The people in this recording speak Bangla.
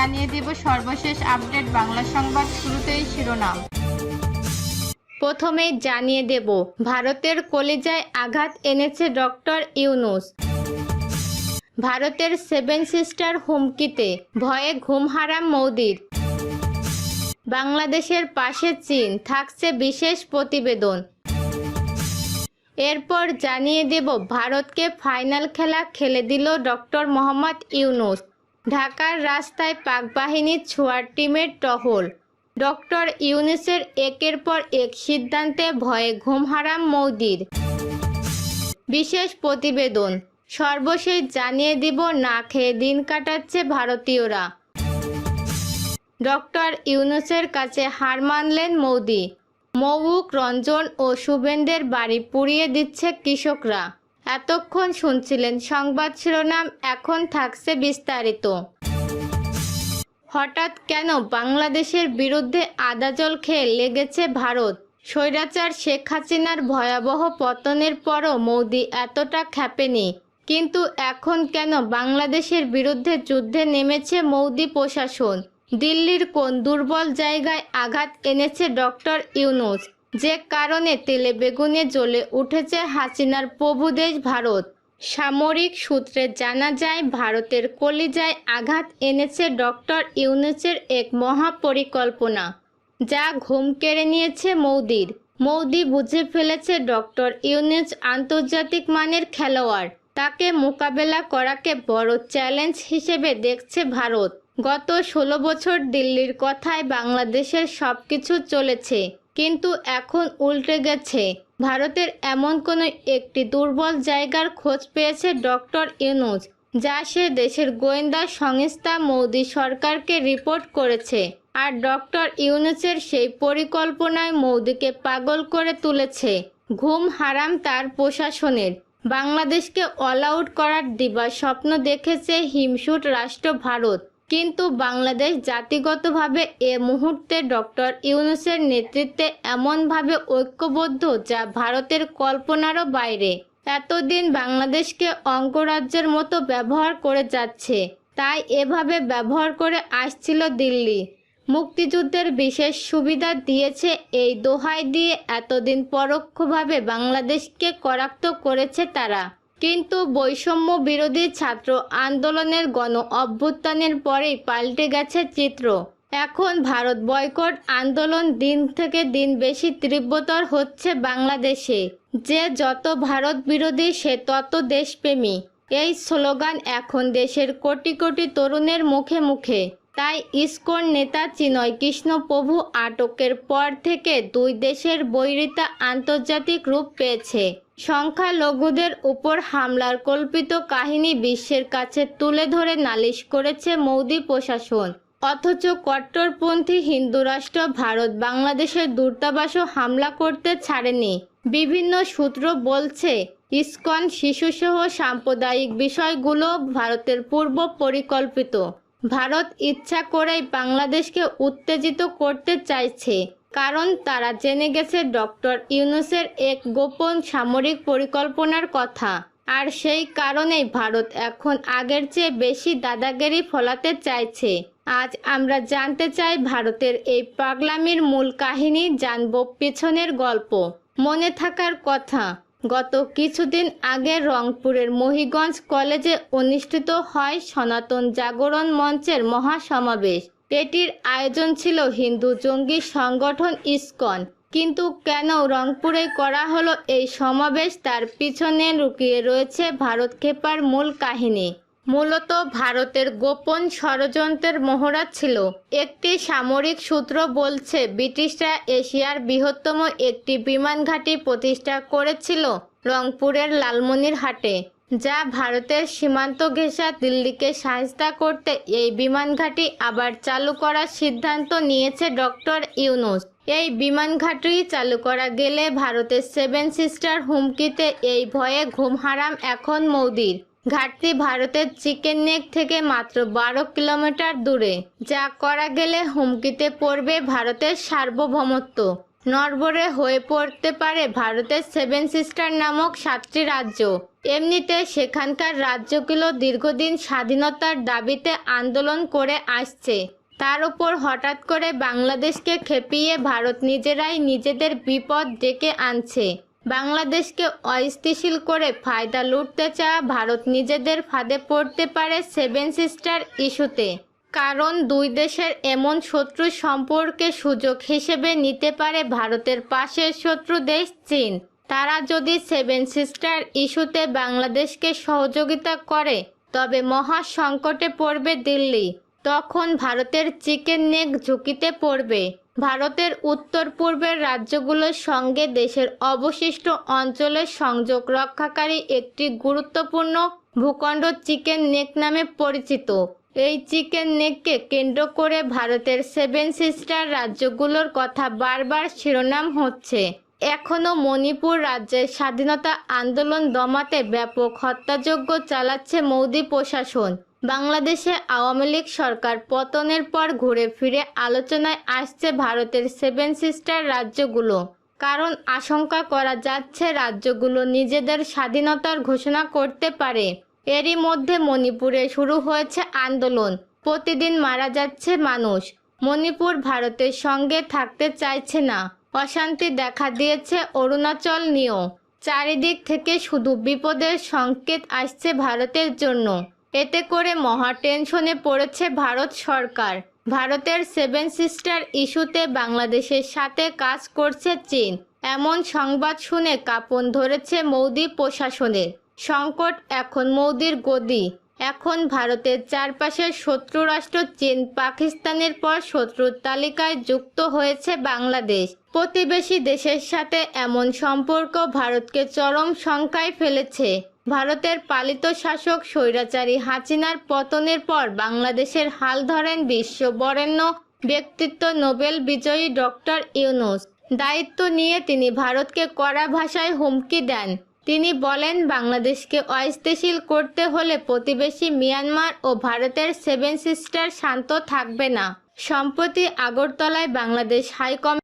জানিয়ে দেব সর্বশেষ আপডেট বাংলা সংবাদ। শুরুতেই শিরোনাম। প্রথমেই জানিয়ে দেব ভারতের কলিজায় আঘাত এনেছে ডক্টর ইউনূস। ভারতের সেভেন সিস্টার হুমকিতে ভয়ে ঘুম হারাম মোদির। বাংলাদেশের পাশে চীন, থাকছে বিশেষ প্রতিবেদন। এরপর জানিয়ে দেব ভারতকে ফাইনাল খেলা খেলে দিল ডক্টর মোহাম্মদ ইউনূস। ঢাকার রাস্তায় পাক বাহিনীর ছোঁয়ার টিমের টহল। ডক্টর ইউনূসের একের পর এক সিদ্ধান্তে ভয়ে ঘুম হারাম মোদির। বিশেষ প্রতিবেদন। সর্বশেষ জানিয়ে দিব না খেয়ে দিন কাটাচ্ছে ভারতীয়রা। ডক্টর ইউনূসের কাছে হার মানলেন মোদি। মৌক রঞ্জন ও শুভেন্দের বাড়ি পুড়িয়ে দিচ্ছে কৃষকরা। এতক্ষণ শুনছিলেন সংবাদ শিরোনাম, এখন থাকছে বিস্তারিত। হঠাৎ কেন বাংলাদেশের বিরুদ্ধে আদাজল খেয়ে লেগেছে ভারত? স্বৈরাচার শেখ হাসিনার ভয়াবহ পতনের পরও মোদি এতটা ক্ষেপেনি, কিন্তু এখন কেন বাংলাদেশের বিরুদ্ধে যুদ্ধে নেমেছে মোদি প্রশাসন? দিল্লির কোন দুর্বল জায়গায় আঘাত এনেছে ডক্টর ইউনূস, যে কারণে তেলে বেগুনে জ্বলে উঠেছে হাসিনার প্রভুদেশ ভারত? সামরিক সূত্রে জানা যায় ভারতের কলিজায় আঘাত এনেছে ডক্টর ইউনূসের এক মহাপরিকল্পনা, যা ঘুম কেড়ে নিয়েছে মোদির। মোদি বুঝে ফেলেছে ডক্টর ইউনূস আন্তর্জাতিক মানের খেলোয়াড়। তাকে মোকাবেলা করাকে বড় চ্যালেঞ্জ হিসেবে দেখছে ভারত। গত 16 বছর দিল্লির কথায় বাংলাদেশের সব কিছু চলেছে, কিন্তু এখন উল্টে গেছে। ভারতের এমন কোনো একটি দুর্বল জায়গার খোঁজ পেয়েছে ডক্টর ইউনূস, যা সে দেশের গোয়েন্দা সংস্থা মোদি সরকারকে রিপোর্ট করেছে। আর ডক্টর ইউনূসের সেই পরিকল্পনায় মোদিকে পাগল করে তুলেছে। ঘুম হারাম তার প্রশাসনের। বাংলাদেশকে অল আউট করার দিবা স্বপ্ন দেখেছে হিমশিম রাষ্ট্র ভারত, কিন্তু বাংলাদেশ জাতিগতভাবে এ মুহূর্তে ডক্টর ইউনূসের নেতৃত্বে এমনভাবে ঐক্যবদ্ধ যা ভারতের কল্পনারও বাইরে। এতদিন বাংলাদেশকে অঙ্গরাজ্যের মতো ব্যবহার করে যাচ্ছে, তাই এভাবে ব্যবহার করে আসছিল দিল্লি। মুক্তিযুদ্ধের বিশেষ সুবিধা দিয়েছে, এই দোহাই দিয়ে এতদিন পরোক্ষভাবে বাংলাদেশকে করাক্ত করেছে তারা। কিন্তু বৈষম্য বিরোধী ছাত্র আন্দোলনের গণ অভ্যুত্থানের পরেই পাল্টে গেছে চিত্র। এখন ভারত বয়কট আন্দোলন দিন থেকে দিন বেশি তীব্রতর হচ্ছে বাংলাদেশে। যে যত ভারত বিরোধী সে তত দেশপ্রেমী, এই স্লোগান এখন দেশের কোটি কোটি তরুণের মুখে মুখে। তাই ইসকন নেতা চিন্ময় কৃষ্ণ প্রভু আটকের পর থেকে দুই দেশের বৈরিতা আন্তর্জাতিক রূপ পেয়েছে। সংখ্যালঘুদের উপর হামলার কল্পিত কাহিনী বিশ্বের কাছে তুলে ধরে নালিশ করেছে মোদি প্রশাসন। অথচ কট্টরপন্থী হিন্দু রাষ্ট্র ভারত বাংলাদেশের দূতাবাসও হামলা করতে ছাড়েনি। বিভিন্ন সূত্র বলছে ইসকন শিশুসহ সাম্প্রদায়িক বিষয়গুলো ভারতের পূর্ব পরিকল্পিত। ভারত ইচ্ছা করেই বাংলাদেশকে উত্তেজিত করতে চাইছে, কারণ তারা জেনে গেছে ডক্টর ইউনূসের এক গোপন সামরিক পরিকল্পনার কথা। আর সেই কারণেই ভারত এখন আগের চেয়ে বেশি দাদাগিরি ফলাতে চাইছে। আজ আমরা জানতে চাই ভারতের এই পাগলামির মূল কাহিনী, জানব পেছনের গল্প। মনে থাকার কথা, গত কিছুদিন আগে রংপুরের মহিগঞ্জ কলেজে অনুষ্ঠিত হয় সনাতন জাগরণ মঞ্চের মহাসমাবেশ। এটির আয়োজন ছিল হিন্দু জঙ্গি সংগঠন ইসকন। কিন্তু কেন রংপুরে করা হলো এই সমাবেশ, তার পিছনে লুকিয়ে রয়েছে ভারত খেপার মূল কাহিনী। মূলত ভারতের গোপন ষড়যন্ত্রের মহড়া ছিল। একটি সামরিক সূত্র বলছে ব্রিটিশরা এশিয়ার বৃহত্তম একটি বিমান ঘাঁটি প্রতিষ্ঠা করেছিল রংপুরের লালমনিরহাটে, যা ভারতের সীমান্ত ঘেঁষা দিল্লিকে সাহায্য করতে এই বিমান ঘাঁটি আবার চালু করার সিদ্ধান্ত নিয়েছে ডক্টর ইউনূস। এই বিমান ঘাঁটি চালু করা গেলে ভারতের সেভেন সিস্টার হুমকিতে এই ভয়ে ঘুম হারাম এখন মোদির। ঘাটটি ভারতের চিকেন নেক থেকে মাত্র 12 কিলোমিটার দূরে, যা করা গেলে হুমকিতে পড়বে ভারতের সার্বভৌমত্ব। নড়বড়ে হয়ে পড়তে পারে ভারতের সেভেন সিস্টার নামক 7টি রাজ্য। এমনিতে সেখানকার রাজ্যগুলো দীর্ঘদিন স্বাধীনতার দাবিতে আন্দোলন করে আসছে। তার উপর হঠাৎ করে বাংলাদেশকে খেপিয়ে ভারত নিজেরাই নিজেদের বিপদ ডেকে আনছে। বাংলাদেশকে অস্থিতিশীল করে ফায়দা লুটতে চাওয়া ভারত নিজেদের ফাঁদে পড়তে পারে সেভেন সিস্টার ইস্যুতে। কারণ দুই দেশের এমন শত্রু সম্পর্কে সুযোগ হিসেবে নিতে পারে ভারতের পাশের শত্রু দেশ চীন। তারা যদি সেভেন সিস্টার ইস্যুতে বাংলাদেশকে সহযোগিতা করে তবে মহা সংকটে পড়বে দিল্লি। তখন ভারতের চিকেন নেক ঝুঁকিতে পড়বে। ভারতের উত্তর পূর্বের রাজ্যগুলোর সঙ্গে দেশের অবশিষ্ট অঞ্চলের সংযোগ রক্ষাকারী একটি গুরুত্বপূর্ণ ভূখণ্ড চিকেন নেক নামে পরিচিত। এই চিকেন নেককে কেন্দ্র করে ভারতের সেভেন সিস্টার রাজ্যগুলোর কথা বারবার শিরোনাম হচ্ছে। এখনও মণিপুর রাজ্যের স্বাধীনতা আন্দোলন দমাতে ব্যাপক হত্যাযজ্ঞ চালাচ্ছে মোদি প্রশাসন। বাংলাদেশে আওয়ামী লীগ সরকার পতনের পর ঘুরে ফিরে আলোচনায় আসছে ভারতের সেভেন সিস্টার রাজ্যগুলো। কারণ আশঙ্কা করা যাচ্ছে রাজ্যগুলো নিজেদের স্বাধীনতার ঘোষণা করতে পারে। এরই মধ্যে মণিপুরে শুরু হয়েছে আন্দোলন। প্রতিদিন মারা যাচ্ছে মানুষ। মণিপুর ভারতের সঙ্গে থাকতে চাইছে না। অশান্তি দেখা দিয়েছে অরুণাচল নিয়েও। চারিদিক থেকে শুধু বিপদের সংকেত আসছে ভারতের জন্য। এতে করে মহা টেনশনে পড়েছে ভারত সরকার। ভারতের সেভেন সিস্টার ইস্যুতে বাংলাদেশের সাথে কাজ করছে চীন। এমন সংবাদ শুনে কাঁপন ধরেছে মোদি প্রশাসনের। সংকট এখন মোদির গদি। এখন ভারতের চারপাশের শত্রু রাষ্ট্র চীন পাকিস্তানের পর শত্রুর তালিকায় যুক্ত হয়েছে বাংলাদেশ। প্রতিবেশী দেশের সাথে এমন সম্পর্ক ভারতকে চরম শঙ্কায় ফেলেছে। ভারতের পালিত শাসক স্বৈরাচারী হাসিনার পতনের পর বাংলাদেশের হাল ধরেন বিশ্ব বরেণ্য ব্যক্তিত্ব নোবেল বিজয়ী ডক্টর ইউনূস। দায়িত্ব নিয়ে তিনি ভারতকে কড়া ভাষায় হুমকি দেন। তিনি বলেন, বাংলাদেশকে অস্থিতিশীল করতে হলে প্রতিবেশী মিয়ানমার ও ভারতের সেভেন সিস্টার শান্ত থাকবে না। সম্প্রতি আগরতলায় বাংলাদেশ হাইকমিশন